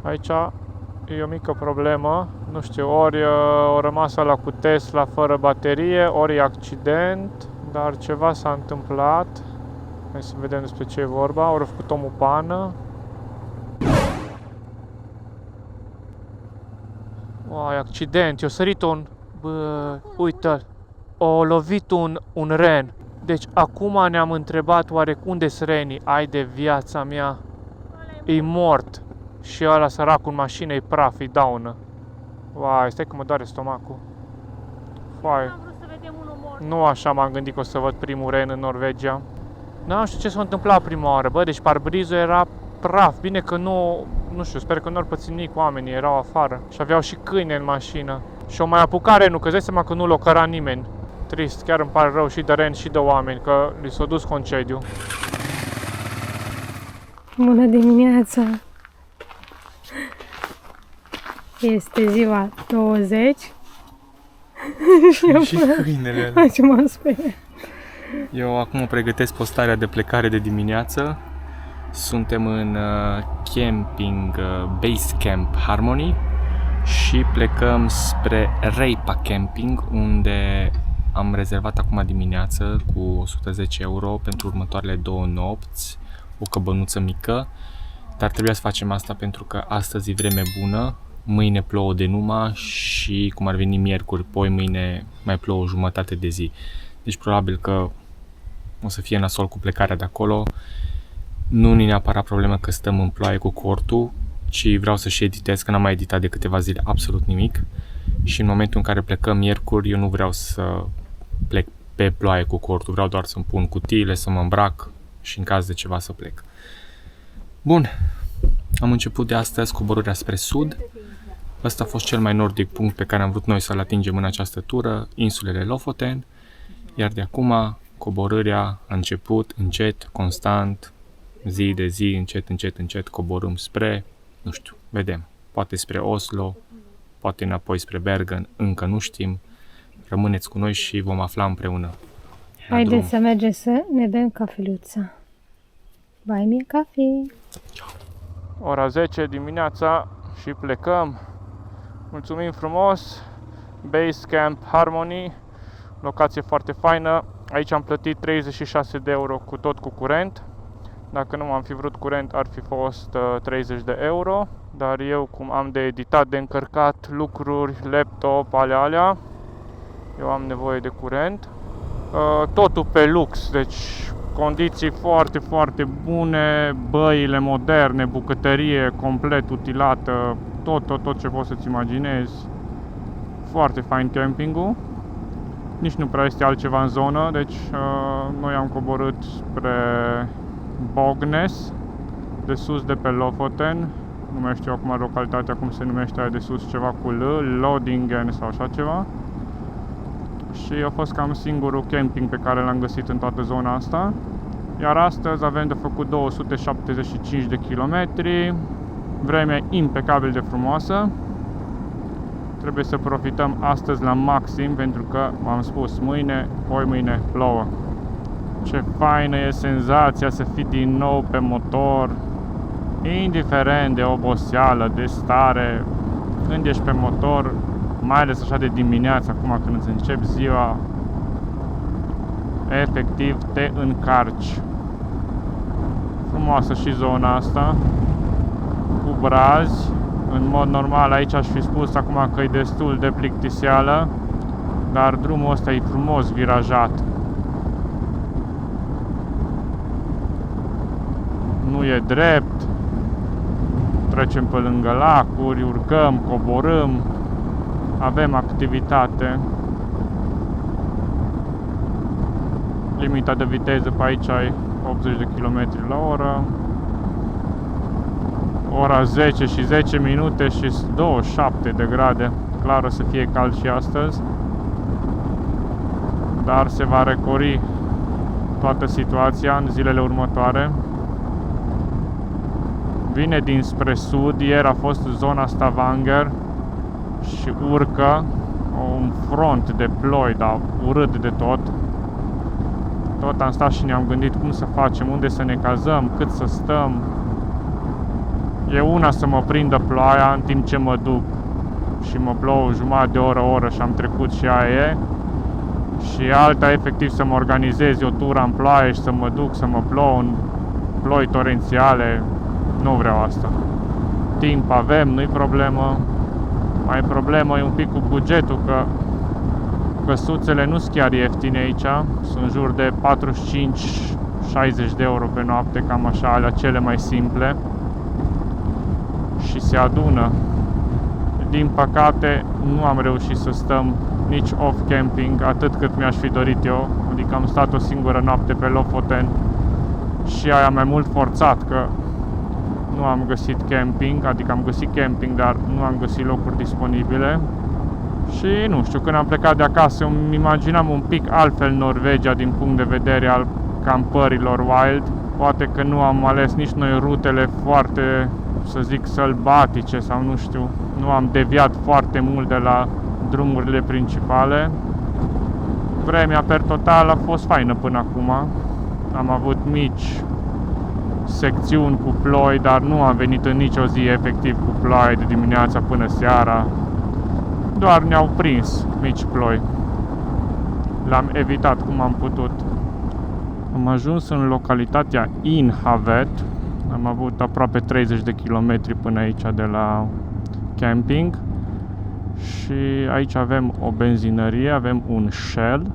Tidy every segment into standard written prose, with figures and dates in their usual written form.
Aici e o mică problemă, nu știu, ori o rămas ăla cu Tesla fără baterie, ori e accident, dar ceva s-a întâmplat. Hai să vedem despre ce e vorba, ori a făcut omul pană. Uai, accident, i-a sărit un... Bă, uite-l, a lovit un ren. Deci acum ne-am întrebat oare unde-s renii? Ai de viața mea, e mort. Și ăla săracul în mașină e praf, e daună. Uai, stai că mă doare stomacul. Foai. Am vrut să vedem unul mort. Nu așa m-am gândit că o să văd primul ren în Norvegia. Nu știu ce s-a întâmplat prima oară, bă, deci parbrizul era praf. Bine că nu știu, sper că nu ar păți nimic oamenii, erau afară. Și aveau și câine în mașină. Și o mai apucat renul, că îți dai seama că nu l-o căra nimeni. Trist, chiar îmi pare rău și de ren și de oameni, că li s-a dus concediu. Bună dimineața! Este ziua 20 și câinele. Hai ce m-am speriat. Eu acum pregătesc postarea de plecare de dimineață. Suntem în camping Base Camp Harmony și plecăm spre Reipa Camping, unde am rezervat acum dimineață cu 110 euro pentru următoarele 2 nopți, o căbănuță mică, dar trebuia să facem asta pentru că astăzi e vreme bună, mâine plouă de numa și cum ar veni miercuri, poi mâine mai plouă o jumătate de zi. Deci probabil că o să fie nasol cu plecarea de acolo. Nu e neapărat problemă că stăm în ploaie cu cortul, ci vreau să și editez, că n-am mai editat de câteva zile absolut nimic. Și în momentul în care plecăm miercuri, eu nu vreau să plec pe ploaie cu cortul, vreau doar să-mi pun cutiile, să mă îmbrac și în caz de ceva să plec. Bun, am început de astăzi coborârea spre sud. Ăsta a fost cel mai nordic punct pe care am vrut noi să-l atingem în această tură, insulele Lofoten, iar de acum coborârea a început încet, constant, zi de zi, încet coborâm spre, nu știu, vedem, poate spre Oslo, poate înapoi spre Bergen, încă nu știm. Rămâneți cu noi și vom afla împreună. Haideți să mergem să ne bem cafeluța. Buy me a coffee. Ora 10 dimineața și plecăm. Mulțumim frumos. Base Camp Harmony, locație foarte faină. Aici am plătit 36 de euro cu tot cu curent. Dacă nu am fi vrut curent ar fi fost 30 de euro. Dar eu, cum am de editat, de încărcat lucruri, laptop, alea, eu am nevoie de curent. Totul pe lux, deci condiții foarte, foarte bune, băile moderne, bucătărie complet utilată, tot ce poți să-ți imaginezi. Foarte fain campingul. Nici nu prea este altceva în zonă, deci noi am coborât spre Bognes, de sus de pe Lofoten. Nu mai știu acum localitatea cum se numește aia de sus, ceva cu L, Lodingen sau așa ceva. Și a fost cam singurul camping pe care l-am găsit în toată zona asta. Iar astăzi avem de făcut 275 de kilometri. Vremea impecabil de frumoasă. Trebuie să profităm astăzi la maxim pentru că, v-am spus, mâine, poi mâine plouă. Ce faină e senzația să fii din nou pe motor, indiferent de oboseală, de stare. Când ești pe motor, mai ales așa de dimineață, acum când îți începi ziua, efectiv te încarci. Frumoasă și zona asta, cu brazi. În mod normal aici aș fi spus acum că e destul de plictiseală, dar drumul ăsta e frumos virajat. Nu e drept. Trecem pe lângă lacuri, urcăm, coborâm. Avem activitate. Limita de viteză pe aici e 80 de km la oră. Ora 10 și 10 minute și 27 de grade. Clar o să fie cald și astăzi. Dar se va recori toată situația în zilele următoare. Vine dinspre sud, ieri a fost zona Stavanger și urcă un front de ploi, dar urât de tot. Tot am stat și ne-am gândit cum să facem, unde să ne cazăm, cât să stăm. E una să mă prindă ploaia în timp ce mă duc și mă plouă jumătate de oră și am trecut și aia e. Și alta efectiv să mă organizez o tură în ploaie și să mă duc să mă plouă în ploi torențiale. Nu vreau asta. Timp avem, nu-i problemă. Mai problemă e un pic cu bugetul, că căsuțele nu sunt chiar ieftine aici. Sunt în jur de 45-60 de euro pe noapte, cam așa, alea cele mai simple. Și se adună. Din păcate, nu am reușit să stăm nici off-camping atât cât mi-aș fi dorit eu. Adică am stat o singură noapte pe Lofoten și aia mai mult forțat, că nu am găsit camping, adică am găsit camping, dar nu am găsit locuri disponibile. Și nu știu, când am plecat de acasă îmi imaginam un pic altfel Norvegia din punct de vedere al campărilor wild. Poate că nu am ales nici noi rutele foarte, să zic, sălbatice sau nu știu, nu am deviat foarte mult de la drumurile principale. Vremea per total a fost faină până acum. Am avut mici secțiuni cu ploi, dar nu am venit în nicio zi efectiv cu ploaie de dimineața până seara. Doar ne-au prins mici ploi. L-am evitat cum am putut. Am ajuns în localitatea Innhavet. Am avut aproape 30 de kilometri până aici de la camping. Și aici avem o benzinărie, avem un Shell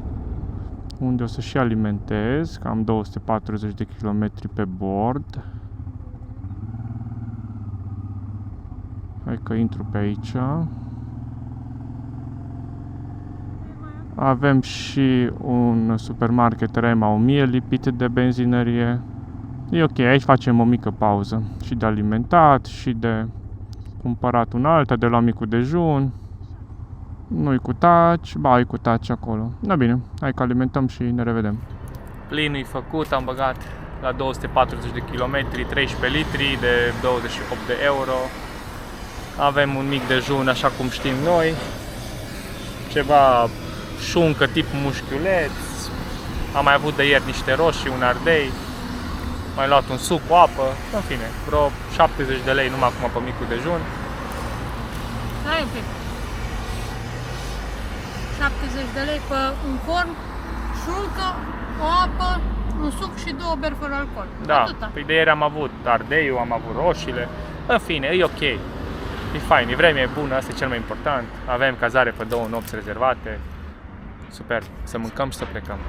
unde o să și alimentez, cam 240 de kilometri pe bord. Hai că intru pe aici. Avem și un supermarket Rema 1000 lipit de benzinărie. E ok, aici facem o mică pauză și de alimentat și de cumpărat un alta, de la micul dejun. Nu-i cu taci, ba, e cu taci acolo. Da, bine, hai că alimentăm și ne revedem. Plinul e făcut, am băgat la 240 de km, 13 litri de 28 de euro. Avem un mic dejun, așa cum știm noi. Ceva șuncă tip mușchiuleț. Am mai avut de ieri niște roșii, un ardei. Mai luat un suc cu apă. În fine, vreo 70 de lei numai acum pe micul dejun. Hai un pic. 70 de lei pe un corn, șuncă, o apă, un suc și 2 beri fără alcool. Da, atâta. Păi de ieri am avut ardeiul, am avut roșiile. În fine, e ok. E fain, e vremea e bună, asta e cel mai important. Avem cazare pe 2 nopți rezervate. Super, să mâncăm și să plecăm.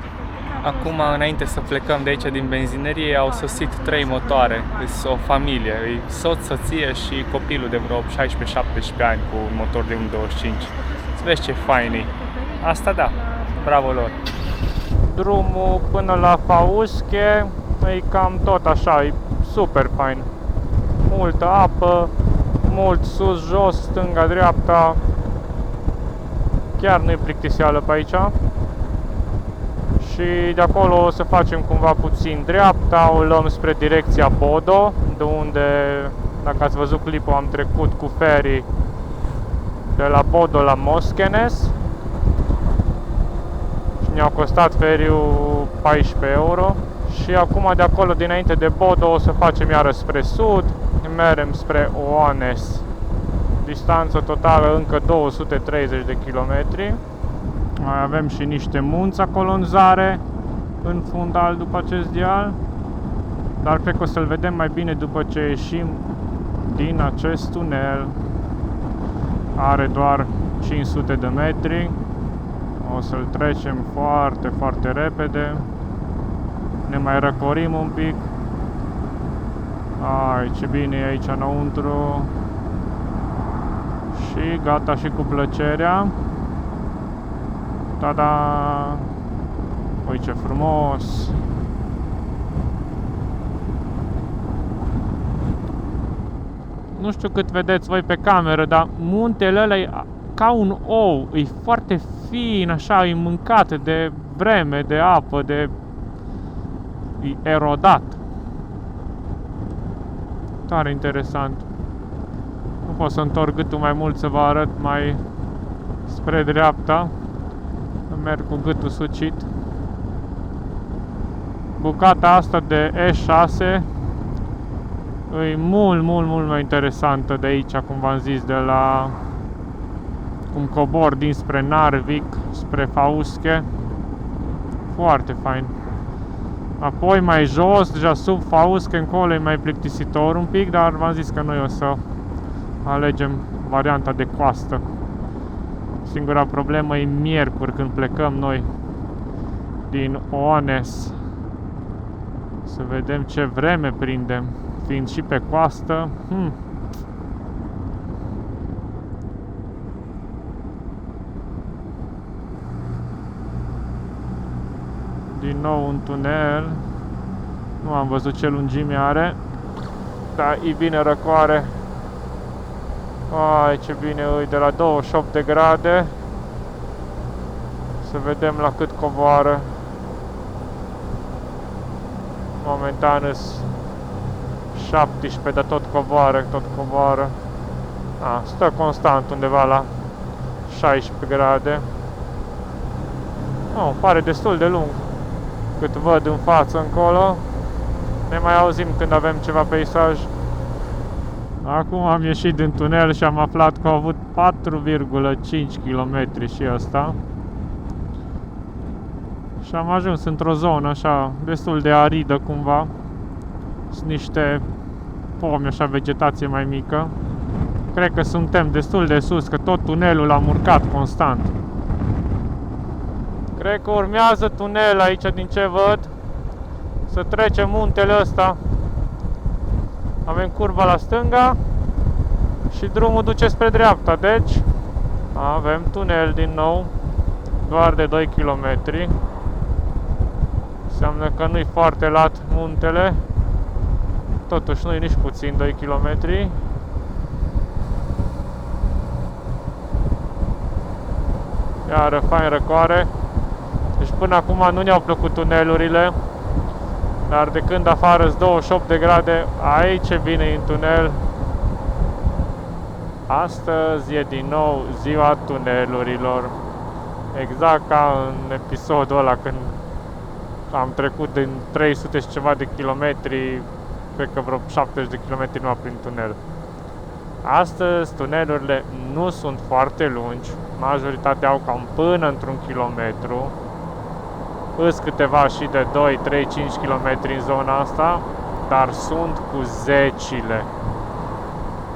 Acum, înainte să plecăm de aici din benzinărie, au sosit 3 motoare. Deci o familie, e soț, soție și copilul de vreo 16-17 ani cu un motor de 1.25. Să vezi ce fain e. Asta da, bravo lor. Drumul până la Fauske e cam tot așa, e super fain. Multă apă, mult sus, jos, stânga, dreapta. Chiar nu-i plictiseală pe aici. Și de acolo o să facem cumva puțin dreapta, o luăm spre direcția Bodo, de unde, dacă ați văzut clipul, am trecut cu ferry de la Bodo la Moskenes. Și ne-a costat feriul 14 euro. Și acum de acolo, dinainte de Bodo, o să facem iară spre sud, mergem spre Oanes. Distanță totală încă 230 de kilometri. Mai avem și niște munți acolo în zare, în fundal după acest deal. Dar cred că o să-l vedem mai bine după ce ieșim din acest tunel. Are doar 500 de metri. O să-l trecem foarte, foarte repede. Ne mai răcorim un pic. Ai, ce bine e aici înăuntru. Și gata și cu plăcerea. Tada! Ui, ce frumos! Nu știu cât vedeți voi pe cameră, dar muntele ăla e ca un ou. E foarte fin, așa, e mâncat de vreme, de apă, e erodat. Tare interesant. Nu pot să întorc gâtul mai mult să vă arăt mai spre dreapta. Merg cu gâtul sucit. Bucata asta de E6 E mult mai interesantă de aici, cum v-am zis, de la cum cobor dinspre Narvik spre Fauske. Foarte fain. Apoi mai jos, deja sub Fauske încolo e mai plictisitor un pic, dar v-am zis că noi o să alegem varianta de coastă. Singura problemă e miercuri când plecăm noi din Oanes. Să vedem ce vreme prindem, fiind și pe coastă. Din nou un tunel. Nu am văzut ce lungime are, dar e bine răcoare. Ai, ce bine e, de la 28 de grade. Să vedem la cât coboară. Momentan îs 17, dar tot coboară. Stă constant undeva la 16 grade. Pare destul de lung. Cât văd în față încolo. Ne mai auzim când avem ceva peisaj. Acum am ieșit din tunel și am aflat că au avut 4,5 km și ăsta. Și am ajuns într-o zonă așa destul de aridă cumva. Sunt niște pomi, așa, vegetație mai mică. Cred că suntem destul de sus, că tot tunelul am urcat constant. Cred că urmează tunel aici, din ce văd. Să trecem muntele ăsta. Avem curba la stânga și drumul duce spre dreapta, deci avem tunel din nou, doar de 2 km. Înseamnă că nu-i foarte lat muntele, totuși nu-i nici puțin 2 km. Iară fain răcoare. Deci până acum nu ne-au plăcut tunelurile, dar de când afară sunt 28 de grade, aici ce bine e în tunel. Astăzi e din nou ziua tunelurilor. Exact ca în episodul ăla când am trecut din 300 și ceva de kilometri, cred că vreo 70 de kilometri numai prin tunel. Astăzi tunelurile nu sunt foarte lungi, majoritatea au cam până într-un kilometru. Îs câteva și de 2, 3, 5 km în zona asta, dar sunt cu zecile.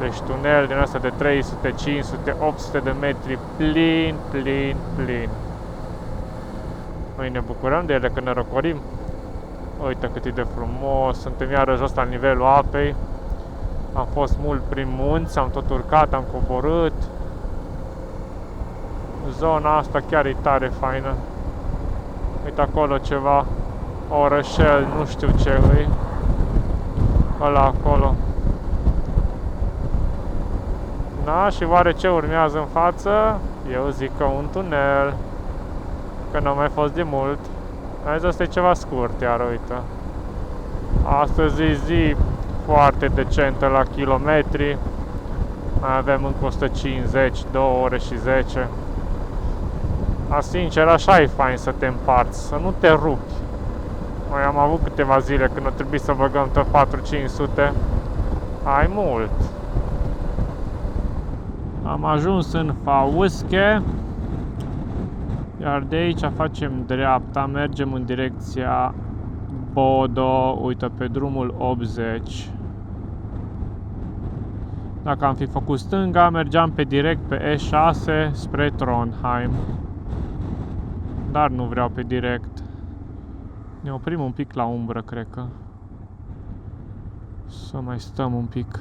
Deci tunel din asta de 300, 500, 800 de metri plin. Noi ne bucurăm de ele când ne răcorim. Uite cât e de frumos, suntem iară jos la nivelul apei. Am fost mult prin munți, am tot urcat, am coborât. Zona asta chiar e tare faină. Uite acolo ceva, orășel, nu știu ce e. Ăla acolo. Da, și oare ce urmează în față? Eu zic că un tunel. Că n-a mai fost de mult. Azi asta e ceva scurt, iar uite. Astăzi e zi foarte decentă la kilometri. Mai avem încă 150, 2 ore și 10. Sincer, așa e fain să te împarți, să nu te rupi. Noi am avut câteva zile când a trebuit să băgăm tot 4-500. Ai mult. Am ajuns în Fauske. Iar de aici facem dreapta, mergem în direcția Bodo, uite, pe drumul 80. Dacă am fi făcut stânga, mergeam pe direct pe E6 spre Trondheim. Dar nu vreau pe direct. Ne oprim un pic la umbră, cred că. Să mai stăm un pic.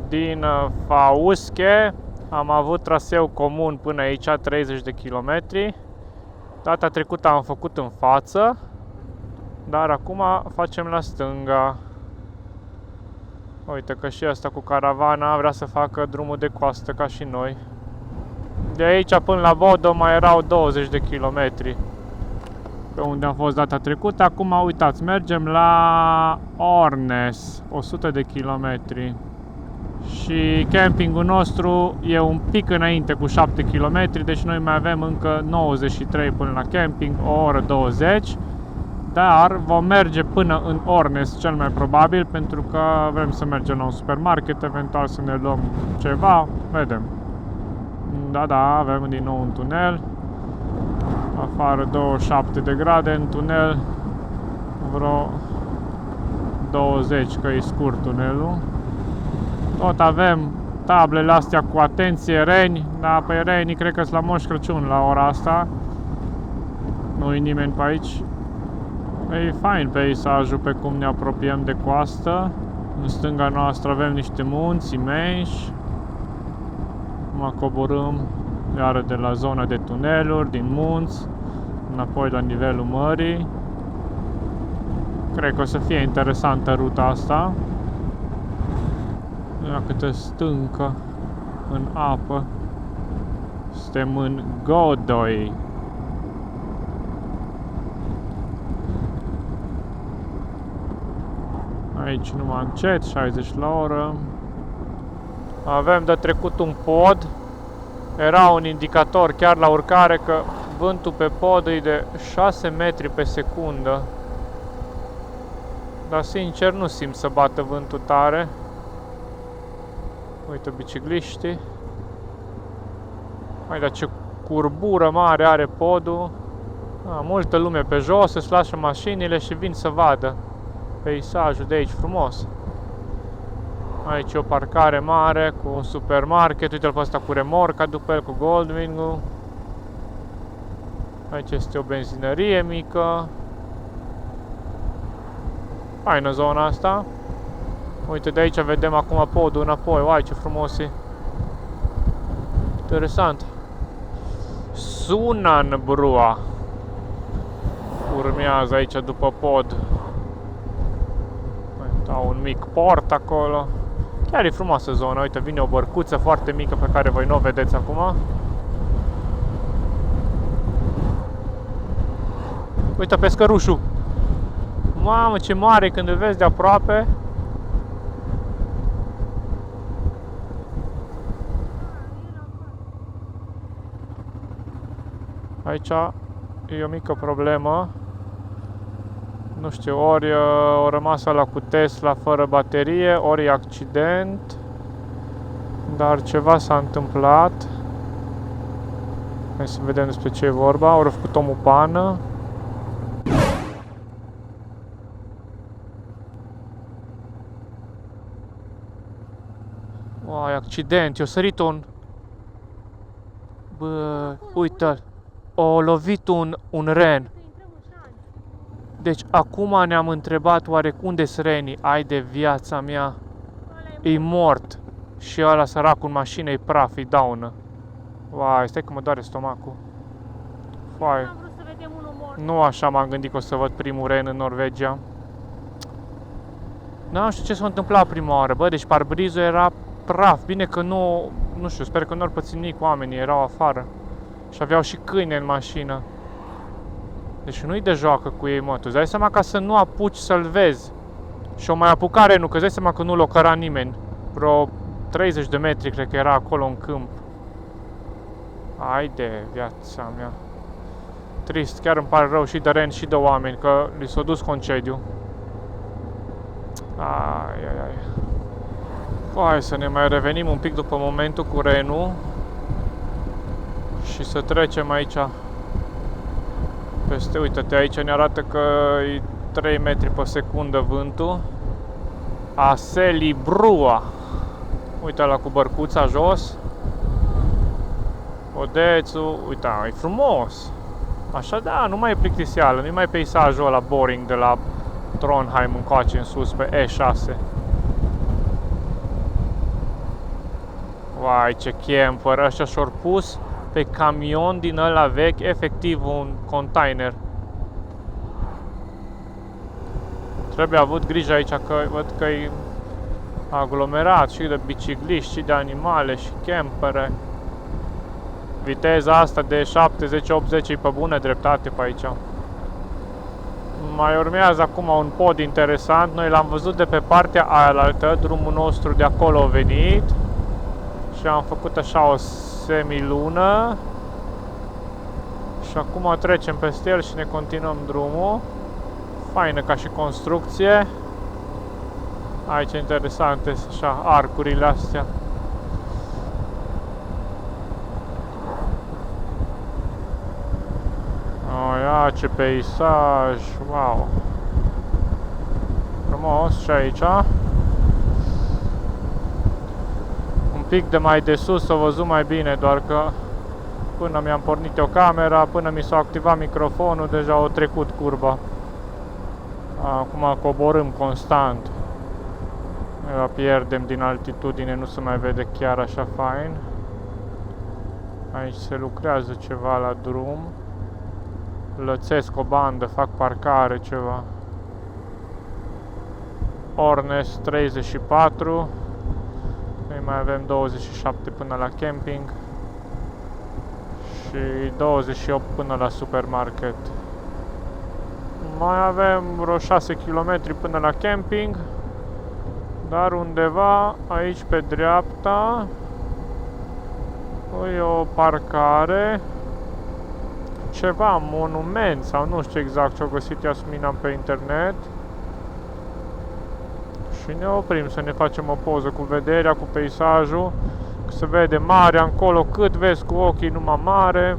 Din Fauske am avut traseu comun până aici, 30 de kilometri. Data trecută am făcut în față, dar acum facem la stânga. Uite că și asta cu caravana vrea să facă drumul de coastă ca și noi. De aici până la Bodo mai erau 20 de kilometri. pe unde am fost data trecută. Acum uitați, mergem la Ornes, 100 de kilometri. Și campingul nostru e un pic înainte cu 7 km, deci noi mai avem încă 93 până la camping, o oră 20. Dar vom merge până în Ornes cel mai probabil, pentru că vrem să mergem la un supermarket, eventual să ne luăm ceva, vedem. Da, avem din nou un tunel. Afară 27 de grade, în tunel vreo 20, că e scurt tunelul. Tot avem tablele astea cu atenție, reni, dar pe renii cred că sunt la Moș Crăciun la ora asta. Nu e nimeni pe aici. E fain peisajul pe cum ne apropiem de coastă. În stânga noastră avem niște munți imensi. Acum coborâm iară de la zona de tuneluri, din munți, înapoi la nivelul mării. Cred că o să fie interesantă ruta asta. Ia câtă stâncă în apă. Suntem în Godoi. Aici numai încet, 60 la oră. Avem de trecut un pod. Era un indicator chiar la urcare că vântul pe pod e de 6 metri pe secundă. Dar sincer nu simt să bată vântul tare. Uite bicicliștii. Mai dar ce curbură mare are podul. Multă lume pe jos, își lasă mașinile și vin să vadă peisajul de aici frumos. Aici e o parcare mare cu un supermarket. Uite-l pe ăsta cu remorca după el, cu Goldwing-ul. Aici este o benzinărie mică. Faină zona asta. Uite, de aici vedem acum podul înapoi. Uai, ce frumos e. Interesant. Sunanbrua urmează aici după pod. Uite, un mic port acolo. Chiar e frumoasă zona. Uite, vine o bărcuță foarte mică pe care voi nu o vedeți acum. Uite pescărușul. Mamă, ce mare când îl vezi de aproape. Aici e o mică problemă. Nu știu, ori o rămas ăla cu Tesla fără baterie, ori e accident. Dar ceva s-a întâmplat. Hai să vedem despre ce e vorba. Au făcut omul pană. Uai, accident, i-a sărit un... Bă, uite-l. O lovit un ren. Deci acum ne-am întrebat oare unde-s renii. Ai de viața mea. E mort. Și ăla săracul în mașină e praf, e daună. Uai, stai că mă doare stomacul. Uai. Nu așa m-am gândit că o să văd primul ren în Norvegia. Nu știu ce s-a întâmplat prima oară, bă, deci parbrizul era praf. Bine că nu știu, sper că nu ar păți nimic oamenii, erau afară. Și aveau și câine în mașină. Deci nu-i de joacă cu ei, mă. Tu îți dai seama ca să nu apuci să-l vezi. Și o mai apuca renul, că îți dai seama că nu l-o căra nimeni. Vreo 30 de metri, cred că era acolo în câmp. Hai de viața mea. Trist, chiar îmi pare rău și de ren și de oameni, că li s-a dus concediu. Ai. Hai să ne mai revenim un pic după momentul cu renul. Și să trecem aici peste, uite-te, aici ne arată că e 3 metri pe secundă vântul. Aselibrua. Uite la cu bărcuța jos. Podețul, uite, e frumos. Așa, da, nu mai e plictisială, nu mai e peisajul ăla boring de la Trondheim încoace în sus pe E6. Vai, ce camper, ăștia și-au pus pe camion din ăla vechi, efectiv un container. Trebuie avut grijă aici că văd că e aglomerat și de bicicliști și de animale și campere. Viteza asta de 70-80 e pe bună dreptate pe aici. Mai urmează acum un pod interesant. Noi l-am văzut de pe partea aia, drumul nostru de acolo a venit și am făcut așa o semilună și acum trecem peste el și ne continuăm drumul. Faină ca și construcție. Aici interesante așa arcurile astea. Ia ce peisaj, wow! Frumos și aici. Un pic de mai de sus s-a văzut mai bine, doar că până mi-am pornit o camera, până mi s-a activat microfonul, deja a trecut curba. Acum coborâm constant. Pierdem din altitudine, nu se mai vede chiar așa fain. Aici se lucrează ceva la drum. Lățesc o bandă, fac parcare, ceva. Ornes 34. Noi mai avem 27 până la camping și 28 până la supermarket. Mai avem vreo 6 km până la camping, dar undeva aici pe dreapta e o parcare, ceva monument sau nu știu exact ce-a găsit Iasmina pe internet. Și ne oprim să ne facem o poză cu vederea, cu peisajul. Se vede marea încolo, cât vezi cu ochii, numai mare.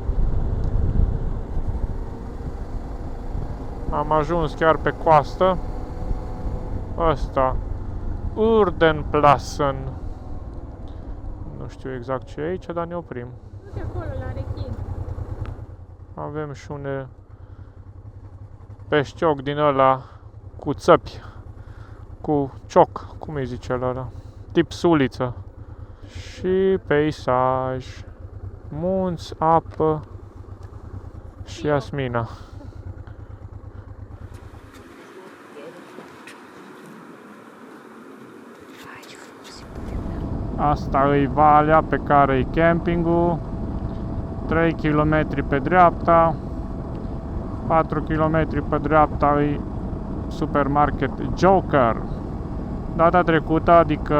Am ajuns chiar pe coastă. Ăsta, Urdenplassen. Nu știu exact ce e aici, dar ne oprim. Du-te acolo la rechin. Avem și un peștioc din ăla cu țăpi, cu cioc, cum îi zice ăla, tip suliță. Și peisaj, munți, apă și Iasmina. Asta e valea pe care e campingul. 3 km pe dreapta, 4 km pe dreapta e supermarket Joker. Data trecută, adică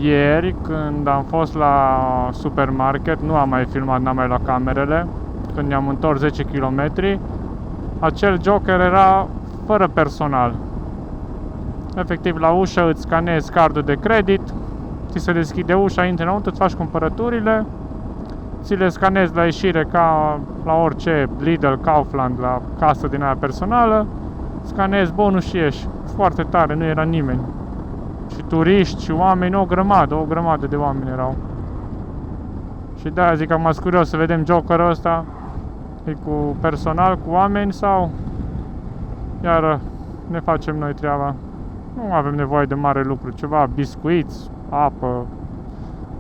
ieri, când am fost la supermarket, nu am mai filmat, n-am mai luat camerele, când ne-am întors 10 km, acel Joker era fără personal. Efectiv, la ușă îți scanezi cardul de credit, ți se deschide ușa, intri înăuntru, îți faci cumpărăturile, ți le scanezi la ieșire ca la orice Lidl, Kaufland, la casă din aia personală, scanezi bonus și ieși. Foarte tare, nu era nimeni. Și turiști și oameni, o grămadă de oameni erau. Și de-aia zic că m-ați curios să vedem Jokerul ăsta. E cu personal, cu oameni sau iar ne facem noi treaba. Nu avem nevoie de mare lucru, ceva, biscuiți, apă,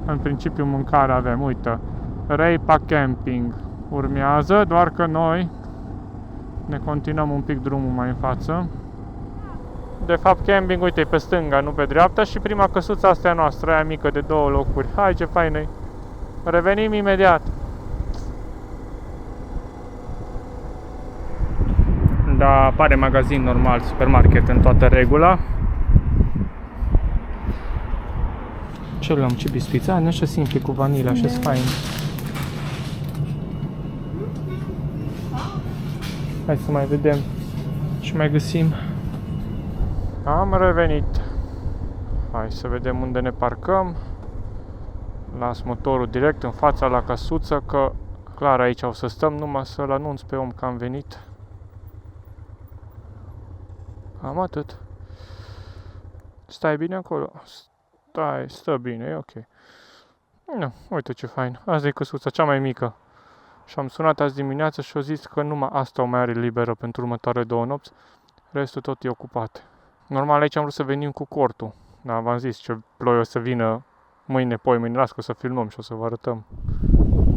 în principiu mâncare avem, uite. Reipa Camping urmează, doar că noi ne continuăm un pic drumul mai în față. De fapt, camping, uite, e pe stânga, nu pe dreapta și prima căsuță asta e noastră, aia mică de 2 locuri. Hai, ce faină e! Revenim imediat! Da, pare magazin normal, supermarket în toată regula. Ce luăm? Ce biscuiți? Nu așa simple, cu vanilă, așa-s fain. Hai să mai vedem ce mai găsim. Am revenit. Hai să vedem unde ne parcăm. Las motorul direct în fața la căsuță, că clar aici o să stăm, numai să-l anunț pe om că am venit. Am atât. Stai bine acolo? Stă bine, e ok. Nu, uite ce fain. Asta e căsuța cea mai mică. Și am sunat azi dimineață și au zis că numai asta o mai are liberă pentru următoarele 2 nopți. Restul tot e ocupat. Normal aici am vrut să venim cu cortul. Da, v-am zis ce ploi o să vină mâine, poimâine, las că o să filmăm și o să vă arătăm.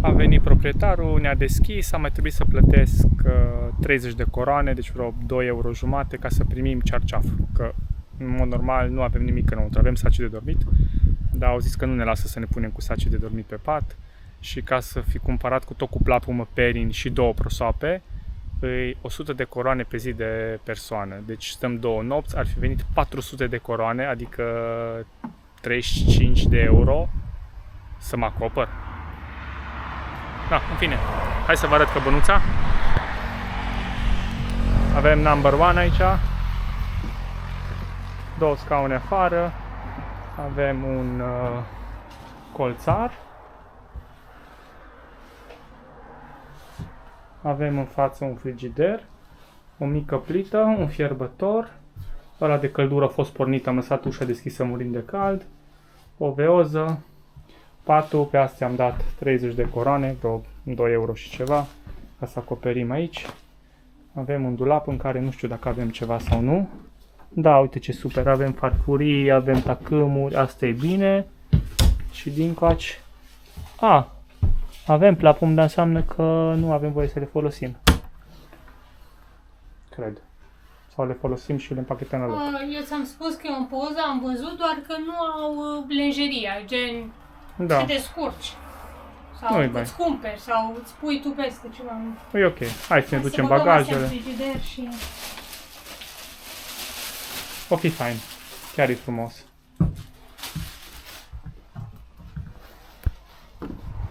A venit proprietarul, ne-a deschis, a mai trebuit să plătesc 30 de coroane, deci vreo 2,5 euro ca să primim cearceaf. Că în mod normal nu avem nimic înăuntru, avem saci de dormit, dar au zis că nu ne lasă să ne punem cu saci de dormit pe pat și ca să fi cumpărat cu tot cu plapumă perin și 2 prosoape, e 100 de coroane pe zi de persoană. Deci stăm 2 nopți, ar fi venit 400 de coroane, adică 35 de euro să mă acopăr. Da, în fine, hai să vă arăt căbănuța. Avem number 1 aici, 2 scaune afară, avem un colțar, avem în față un frigider, o mică plită, un fierbător, ăla de căldură a fost pornit, am lăsat ușa deschisă murind de cald, o veoză, patul, pe astea am dat 30 de coroane, vreo 2 euro și ceva, ca să acoperim aici. Avem un dulap în care nu știu dacă avem ceva sau nu. Da, uite ce super, avem farfurii, avem tacâmuri, asta e bine. Și dincoace, avem plapum, dar înseamnă că nu avem voie să le folosim. Cred. Sau le folosim și le împachetăm la loc. Eu ți-am spus că eu în poză am văzut doar că nu au lenjeria, gen Da. te descurci. Sau Nu-i bai. îți cumperi, sau îți pui tu peste ceva. E ok, hai să ne ducem Să băgăm astea în bagajele. frigider și... O fi fain, chiar e frumos.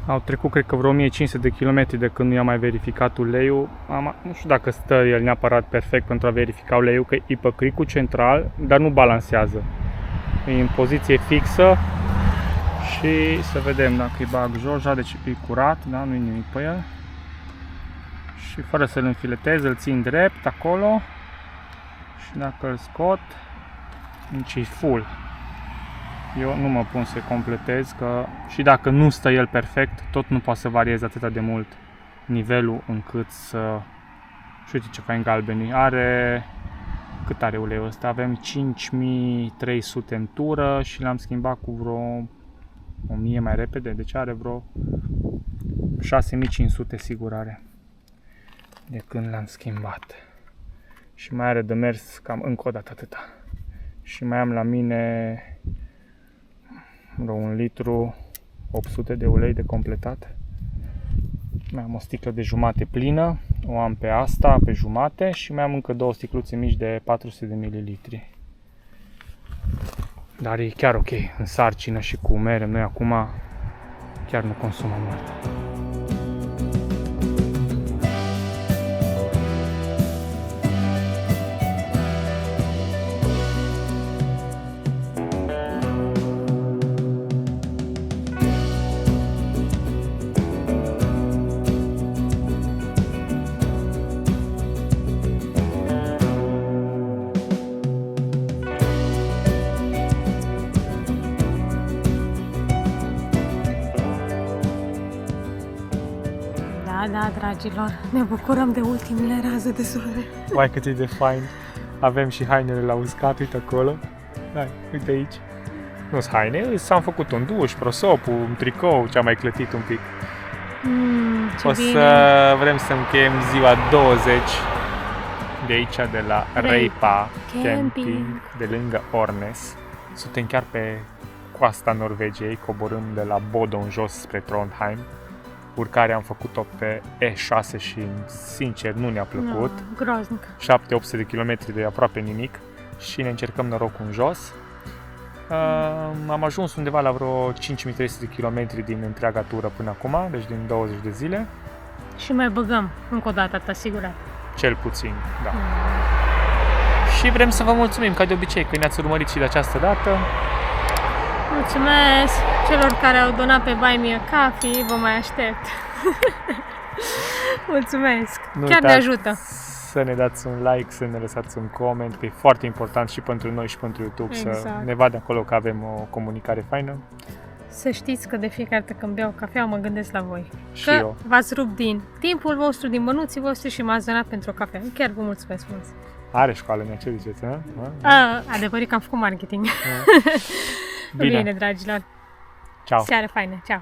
Au trecut, cred că vreo 1500 de kilometri de când nu i-am mai verificat uleiul. Nu știu dacă stă el neapărat perfect pentru a verifica uleiul, că e pe cricul central, dar nu balansează. E în poziție fixă și să vedem dacă îi bag jos, deci e curat, da? Nu-i nimic pe el. Și fără să-l înfiletez, îl țin drept acolo și dacă îl scot, deci e full. Eu nu mă pun să completez, că și dacă nu stă el perfect, tot nu poate să varieze atât de mult nivelul încât să... Și uite ce fain galbenii. Are... Cât are uleiul ăsta? Avem 5300 în tură și l-am schimbat cu vreo 1000 mai repede, deci are vreo 6500 sigur are de când l-am schimbat. Și mai are de mers cam încă o dată atâta. Și mai am la mine vreo 1 litru 800 de ulei de completat. Mai am o sticlă de jumate plină, o am pe asta, pe jumate, și mai am încă 2 sticluțe mici de 400 de mililitri. Dar e chiar ok, în sarcină și cu mere, noi acum chiar nu consumăm mult. Da, dragilor, ne bucurăm de ultimele raze de soare. Uai, cât e de fain. Avem și hainele la uscat, uite acolo. Hai, uite aici. Nu-s haine, s-am făcut un duș, prosopul, un tricou, ce-am mai clătit un pic. Ce O bine. să vrem să încheiem ziua 20 de aici, de la Reipa Camping, de lângă Ornes. Suntem chiar pe coasta Norvegiei, coborâm de la Bodø în jos spre Trondheim. Urcarea am făcut-o pe E6 și, sincer, nu ne-a plăcut. Groaznic. 7-800 de kilometri de aproape nimic și ne încercăm norocul în jos. Am ajuns undeva la vreo 5300 de kilometri din întreaga tură până acum, deci din 20 de zile. Și mai băgăm încă o dată, te asigurat. Cel puțin, da. Și vrem să vă mulțumim, ca de obicei, că ne-ați urmărit și de această dată. Mulțumesc celor care au donat pe Buy Me a Coffee, vă mai aștept. Mulțumesc, Nu chiar ne uitați ajută. să ne dați un like, să ne lăsați un coment, că e foarte important și pentru noi și pentru YouTube să Exact. ne vadă acolo că avem o comunicare faină. Să știți că de fiecare dată când beau cafea mă gândesc la voi. Și Că eu. v-ați rupt din timpul vostru, din bănuții voștri și m-ați donat pentru o cafea. Chiar vă mulțumesc frumos. Are școală, ce ziceți, hă? Adevărat că am făcut marketing. Bine. Bine, dragilor. Ciao. Seară faină. Ceau.